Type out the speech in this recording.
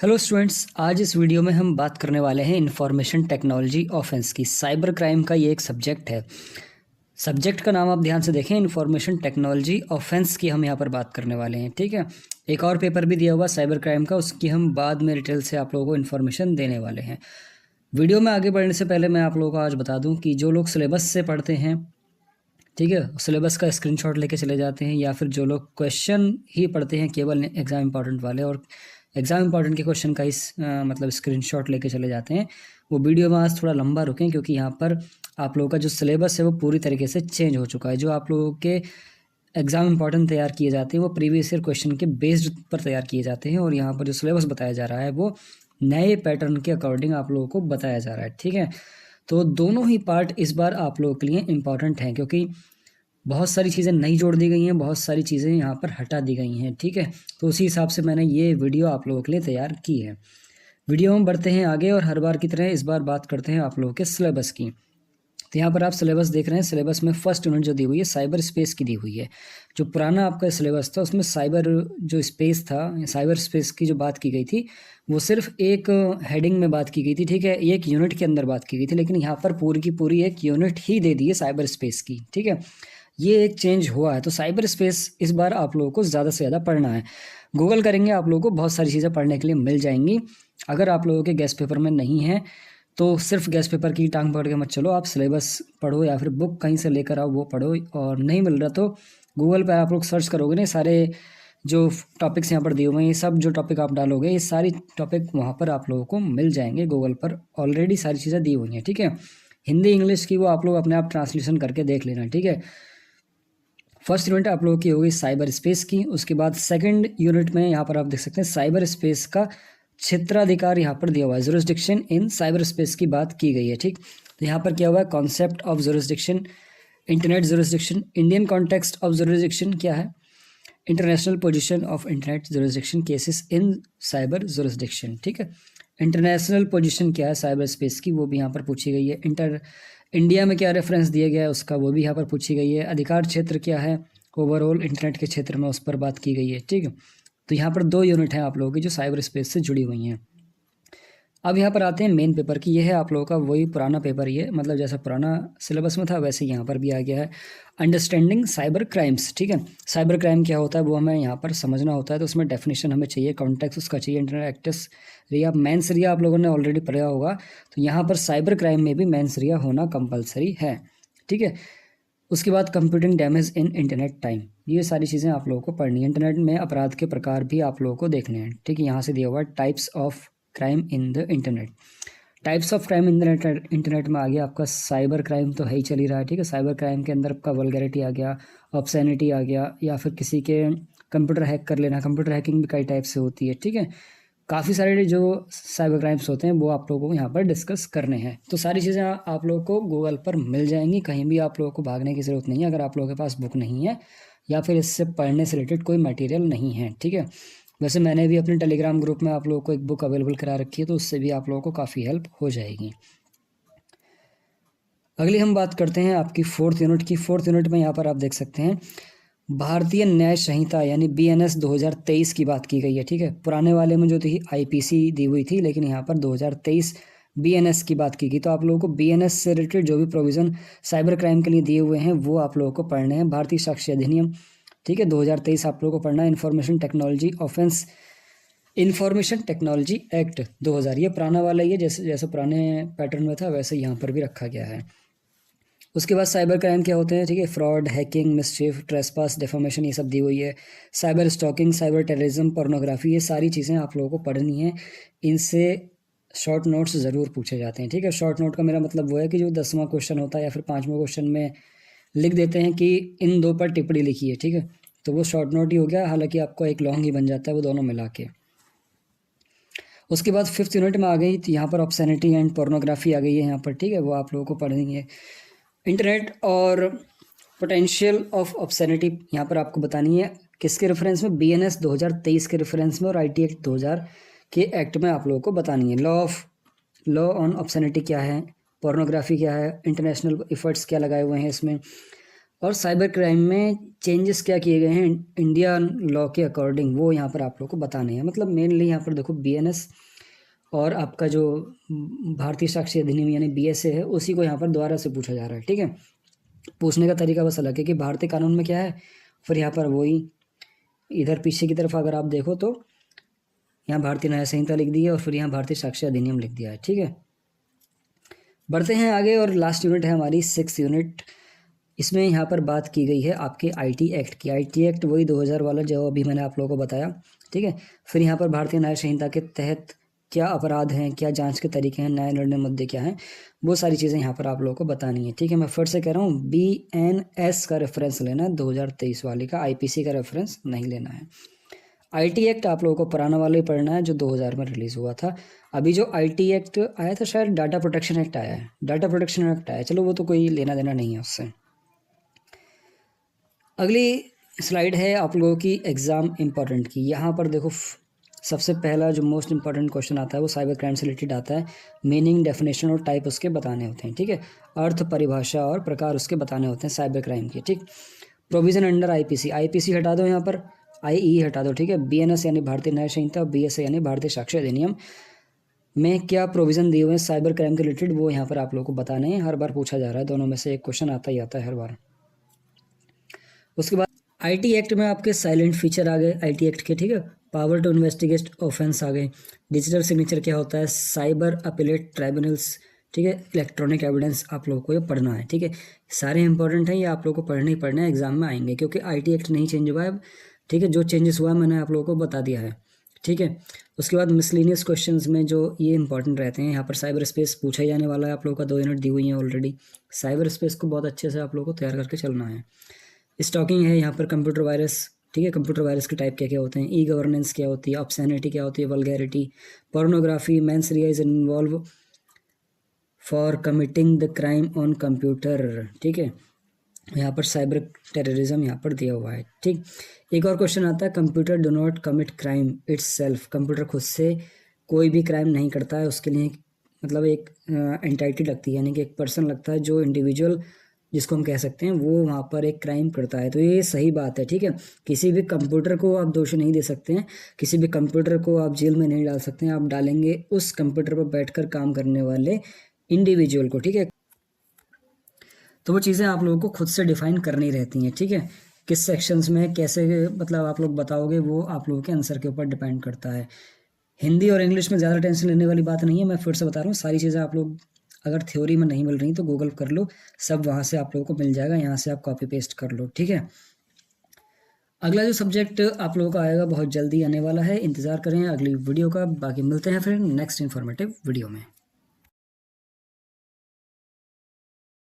Hello students, आज इस video में हम बात करने वाले हैं इंफॉर्मेशन टेक्नोलॉजी ऑफेंस की। साइबर क्राइम का ये एक सब्जेक्ट है। सब्जेक्ट का नाम आप ध्यान से देखें, इंफॉर्मेशन टेक्नोलॉजी ऑफेंस की हम यहाँ पर बात करने वाले हैं। ठीक है, एक और पेपर भी दिया हुआ साइबर क्राइम का, उसकी हम बाद में डिटेल से आप लोगों को इन्फॉर्मेशन देने वाले हैं। वीडियो में आगे बढ़ने से पहले मैं आप लोगों को आज बता दूँ कि जो लोग सिलेबस से पढ़ते हैं, ठीक है, सिलेबस का स्क्रीनशॉट लेके चले जाते हैं, या फिर जो लोग क्वेश्चन ही पढ़ते हैं केवल एग्ज़ाम इंपॉर्टेंट वाले और एग्ज़ाम इंपॉर्टेंट के क्वेश्चन का मतलब स्क्रीनशॉट लेके चले जाते हैं, वो वीडियो में आज थोड़ा लंबा रुकें, क्योंकि यहाँ पर आप लोगों का जो सिलेबस है वो पूरी तरीके से चेंज हो चुका है। जो आप लोगों के एग्ज़ाम इंपॉर्टेंट तैयार किए जाते हैं वो प्रीवियस ईयर क्वेश्चन के बेस्ड पर तैयार किए जाते हैं, और यहाँ पर जो सिलेबस बताया जा रहा है वो नए पैटर्न के अकॉर्डिंग आप लोगों को बताया जा रहा है। ठीक है, तो दोनों ही पार्ट इस बार आप लोगों के लिए इम्पॉर्टेंट हैं, क्योंकि बहुत सारी चीज़ें नई जोड़ दी गई हैं, बहुत सारी चीज़ें यहाँ पर हटा दी गई हैं। ठीक है, तो उसी हिसाब से मैंने ये वीडियो आप लोगों के लिए तैयार की है। वीडियो में बढ़ते हैं आगे, और हर बार की तरह इस बार बात करते हैं आप लोगों के सिलेबस की। तो यहाँ पर आप सिलेबस देख रहे हैं। सिलेबस में फर्स्ट यूनिट जो दी हुई है साइबर स्पेस की दी हुई है। जो पुराना आपका सिलेबस था उसमें साइबर जो स्पेस था, साइबर स्पेस की जो बात की गई थी वो सिर्फ एक हेडिंग में बात की गई थी। ठीक है, एक यूनिट के अंदर बात की गई थी, लेकिन यहाँ पर पूरी की पूरी एक यूनिट ही दे दी है साइबर स्पेस की। ठीक है, ये एक चेंज हुआ है। तो साइबर स्पेस इस बार आप लोगों को ज़्यादा से ज़्यादा पढ़ना है। गूगल करेंगे आप लोगों को बहुत सारी चीज़ें पढ़ने के लिए मिल जाएंगी। अगर आप लोगों के गेस्ट पेपर में नहीं है तो सिर्फ गेस्ट पेपर की टांग पकड़ के मत चलो, आप सिलेबस पढ़ो या फिर बुक कहीं से लेकर आओ वो पढ़ो। और नहीं मिल रहा तो गूगल पर आप लोग सर्च करोगे ना, सारे जो टॉपिक्स यहाँ पर दिए हुए हैं, ये सब जो टॉपिक आप डालोगे ये सारी टॉपिक वहाँ पर आप लोगों को मिल जाएंगे। गूगल पर ऑलरेडी सारी चीज़ें दी हुई हैं। ठीक है, हिंदी इंग्लिश की वो आप लोग अपने आप ट्रांसलेशन करके देख लेना। ठीक है, फर्स्ट यूनिट आप लोगों की होगी साइबर स्पेस की। उसके बाद सेकंड यूनिट में यहाँ पर आप देख सकते हैं साइबर स्पेस का क्षेत्राधिकार यहाँ पर दिया हुआ है, जुरिस्डिक्शन इन साइबर स्पेस की बात की गई है। ठीक, तो यहाँ पर क्या हुआ है, concept of jurisdiction, internet jurisdiction, Indian context of jurisdiction क्या है, international position of internet jurisdiction cases in cyber jurisdiction. ठीक है, इंटरनेशनल पोजीशन क्या है साइबर स्पेस की वो भी यहाँ पर पूछी गई है। इंडिया में क्या रेफरेंस दिया गया है उसका वो भी यहाँ पर पूछी गई है। अधिकार क्षेत्र क्या है ओवरऑल इंटरनेट के क्षेत्र में, उस पर बात की गई है। ठीक है, तो यहाँ पर 2 यूनिट हैं आप लोगों की जो साइबर स्पेस से जुड़ी हुई हैं। अब यहाँ पर आते हैं मेन पेपर की। ये है आप लोगों का वही पुराना पेपर, ये मतलब जैसा पुराना सिलेबस में था वैसे यहाँ पर भी आ गया है, अंडरस्टैंडिंग साइबर क्राइम्स। ठीक है, साइबर क्राइम क्या होता है वो हमें यहाँ पर समझना होता है, तो उसमें डेफिनेशन हमें चाहिए, कॉन्टेक्स्ट उसका चाहिए, इंटरनेट एक्सेस रिया, मेंस रिया आप लोगों ने ऑलरेडी पढ़ा होगा, तो यहाँ पर साइबर क्राइम में भी मेंस रिया होना कंपलसरी है। ठीक है, उसके बाद computing damage in internet time, ये सारी चीज़ें आप लोगों को पढ़नी है। इंटरनेट में अपराध के प्रकार भी आप लोगों को देखने हैं। ठीक है, यहाँ से दिया हुआ है types of crime in the internet. Types of crime internet में आ गया आपका साइबर क्राइम, तो है ही चल ही रहा है। ठीक है, साइबर क्राइम के अंदर आपका वल्गैरिटी आ गया, ऑब्सैनिटी आ गया, या फिर किसी के कंप्यूटर हैक कर लेना। कंप्यूटर हैकिंग भी कई टाइप से होती है। ठीक है, काफ़ी सारे जो साइबर क्राइम्स होते हैं वो आप लोगों को यहाँ पर डिस्कस करने हैं। तो सारी चीज़ें आप लोगों को गूगल पर मिल जाएंगी, कहीं भी आप लोगों को भागने की ज़रूरत नहीं है अगर आप लोगों के पास बुक नहीं है या फिर इससे पढ़ने से रिलेटेड कोई मटेरियल नहीं है। ठीक है, वैसे मैंने भी अपने टेलीग्राम ग्रुप में आप लोगों को एक बुक अवेलेबल करा रखी है, तो उससे भी आप लोगों को काफ़ी हेल्प हो जाएगी। अगली हम बात करते हैं आपकी फोर्थ यूनिट की। फोर्थ यूनिट में यहाँ पर आप देख सकते हैं भारतीय न्याय संहिता यानी BNS 2023 की बात की गई है। ठीक है, पुराने वाले में जो थी IPC दी हुई थी, लेकिन यहाँ पर 2023 BNS की बात की गई। तो आप लोगों को BNS से रिलेटेड जो भी प्रोविज़न साइबर क्राइम के लिए दिए हुए हैं वो आप लोगों को पढ़ने हैं। भारतीय साक्ष्य अधिनियम, ठीक है, 2023 आप लोगों को पढ़ना है। Information technology offence, information technology act 2000, ये पुराना वाला ही है, जैसे जैसे पुराने पैटर्न में था वैसे यहाँ पर भी रखा गया है। उसके बाद साइबर क्राइम क्या होते हैं, ठीक है, फ्रॉड, हैकिंग, मिसचिफ, ट्रेसपास, डेफामेशन, ये सब दी हुई है। Cyber stalking, cyber terrorism, pornography, ये सारी चीज़ें आप लोगों को पढ़नी है। इनसे शॉर्ट नोट्स ज़रूर पूछे जाते हैं। ठीक है, शॉर्ट नोट का मेरा मतलब वो है कि जो 10वां क्वेश्चन होता है या फिर 5वां क्वेश्चन में लिख देते हैं कि इन 2 पर टिप्पणी लिखी है। ठीक है, तो वो शॉर्ट नोट ही हो गया, हालांकि आपको एक लॉन्ग ही बन जाता है वो दोनों मिला के। उसके बाद फिफ्थ यूनिट में आ गई, तो यहाँ पर ऑब्सैनिटी एंड पोर्नोग्राफी आ गई है यहाँ पर। ठीक है, वो आप लोगों को पढ़नी है। इंटरनेट और पोटेंशियल ऑफ ऑब्सैनिटी यहाँ पर आपको बतानी है, किसके रेफरेंस में, BNS 2023 के रेफरेंस में, और IT एक्ट 2000 के एक्ट में आप लोगों को बतानी है। लॉ ऑन ऑब्सैनिटी क्या है, पोर्नोग्राफी क्या है, इंटरनेशनल एफर्ट्स क्या लगाए हुए हैं इसमें, और साइबर क्राइम में चेंजेस क्या किए गए हैं इंडिया लॉ के अकॉर्डिंग, वो यहाँ पर आप लोग को बताने हैं। मतलब मेनली यहाँ पर देखो बीएनएस और आपका जो भारतीय साक्ष्य अधिनियम यानी बीएसए है, उसी को यहाँ पर दोबारा से पूछा जा रहा है। ठीक है, पूछने का तरीका बस अलग है कि भारतीय कानून में क्या है, फिर यहाँ पर वही इधर पीछे की तरफ अगर आप देखो तो यहाँ भारतीय न्याय संहिता लिख दी है और फिर यहाँ भारतीय साक्ष्य अधिनियम लिख दिया है। ठीक है, बढ़ते हैं आगे और लास्ट यूनिट है हमारी 6 यूनिट। इसमें यहाँ पर बात की गई है आपके आईटी एक्ट की। आईटी एक्ट वही 2000 वाला जो अभी मैंने आप लोगों को बताया। ठीक है, फिर यहाँ पर भारतीय न्याय संहिता के तहत क्या अपराध हैं, क्या जांच के तरीके हैं, न्याय निर्णय मुद्दे क्या हैं, वो सारी चीज़ें यहाँ पर आप लोगों को बतानी है। ठीक है, मैं फिर से कह रहा हूँ BNS का रेफरेंस लेना है, 2023 वाले का, IPC का रेफरेंस नहीं लेना है। आईटी एक्ट आप लोगों को पुराना वाला ही पढ़ना है जो 2000 में रिलीज़ हुआ था। अभी जो आईटी एक्ट आया था शायद डाटा प्रोटेक्शन एक्ट आया है, डाटा प्रोटेक्शन एक्ट आया, चलो वो तो कोई लेना देना नहीं है उससे। अगली स्लाइड है आप लोगों की एग्ज़ाम इम्पॉर्टेंट की। यहाँ पर देखो सबसे पहला जो मोस्ट इंपॉर्टेंट क्वेश्चन आता है वो साइबर क्राइम से रिलेटेड आता है। मीनिंग, डेफिनेशन और टाइप उसके बताने होते हैं। ठीक है, अर्थ, परिभाषा और प्रकार उसके बताने होते हैं साइबर क्राइम के। ठीक, प्रोविज़न अंडर आईपीसी, आईपीसी हटा दो, यहाँ पर आईई हटा दो। ठीक है, बीएनएस यानी भारतीय न्याय संहिता और बीएसए यानी भारतीय साक्ष्य अधिनियम में क्या प्रोविज़न दिए हुए हैं साइबर क्राइम के रिलेटेड, वो यहाँ पर आप लोगों को बताने हैं। हर बार पूछा जा रहा है, दोनों में से एक क्वेश्चन आता ही आता है हर बार। उसके बाद आईटी एक्ट में आपके साइलेंट फीचर आ गए आईटी एक्ट के। ठीक है, पावर टू इन्वेस्टिगेट ऑफेंस आ गए, डिजिटल सिग्नेचर क्या होता है, साइबर अपीलेट ट्राइब्यूनल्स। ठीक है, इलेक्ट्रॉनिक एविडेंस आप लोगों को ये पढ़ना है। ठीक है, सारे इंपॉर्टेंट हैं, ये आप लोगों को पढ़ने ही पढ़ना है, एग्जाम में आएंगे, क्योंकि आईटी एक्ट नहीं चेंज हुआ है। ठीक है, जो चेंजेस हुआ है मैंने आप लोगों को बता दिया है। ठीक है, उसके बाद मिसलेनियस क्वेश्चंस में जो ये इंपॉर्टेंट रहते हैं, यहाँ पर साइबर स्पेस पूछा ही जाने वाला है। आप लोगों का 2 यूनिट दी हुई है ऑलरेडी। साइबर स्पेस को बहुत अच्छे से आप लोगों को तैयार करके चलना है। स्टॉकिंग है यहाँ पर, कंप्यूटर वायरस। ठीक है, कंप्यूटर वायरस के टाइप क्या क्या होते हैं, ई गवर्नेंस क्या होती है, ऑब्सैनिटी क्या होती है, vulgarity, pornography, mens rea is involve for committing the crime on computer. ठीक है, यहाँ पर साइबर टेररिज्म यहाँ पर दिया हुआ है। ठीक, एक और क्वेश्चन आता है, computer do not commit crime it's self, computer खुद से कोई भी क्राइम नहीं करता है, उसके लिए मतलब एक एंटाइटी लगती है, यानी कि एक पर्सन लगता है जो इंडिविजुअल जिसको हम कह सकते हैं वो वहाँ पर एक क्राइम करता है। तो ये सही बात है। ठीक है, किसी भी कंप्यूटर को आप दोषी नहीं दे सकते हैं, किसी भी कंप्यूटर को आप जेल में नहीं डाल सकते हैं, आप डालेंगे उस कंप्यूटर पर बैठकर काम करने वाले इंडिविजुअल को। ठीक है, तो वो चीज़ें आप लोगों को खुद से डिफाइन करनी रहती हैं। ठीक है, किस सेक्शंस में कैसे मतलब आप लोग बताओगे वो आप लोगों के आंसर के ऊपर डिपेंड करता है। हिंदी और इंग्लिश में ज़्यादा टेंशन लेने वाली बात नहीं है, मैं फिर से बता रहा हूँ, सारी चीज़ें आप लोग अगर थ्योरी में नहीं मिल रही तो गूगल कर लो, सब वहाँ से आप लोगों को मिल जाएगा, यहाँ से आप कॉपी पेस्ट कर लो। ठीक है, अगला जो सब्जेक्ट आप लोगों का आएगा बहुत जल्दी आने वाला है, इंतज़ार करें अगली वीडियो का। बाकी मिलते हैं फिर नेक्स्ट इन्फॉर्मेटिव वीडियो में।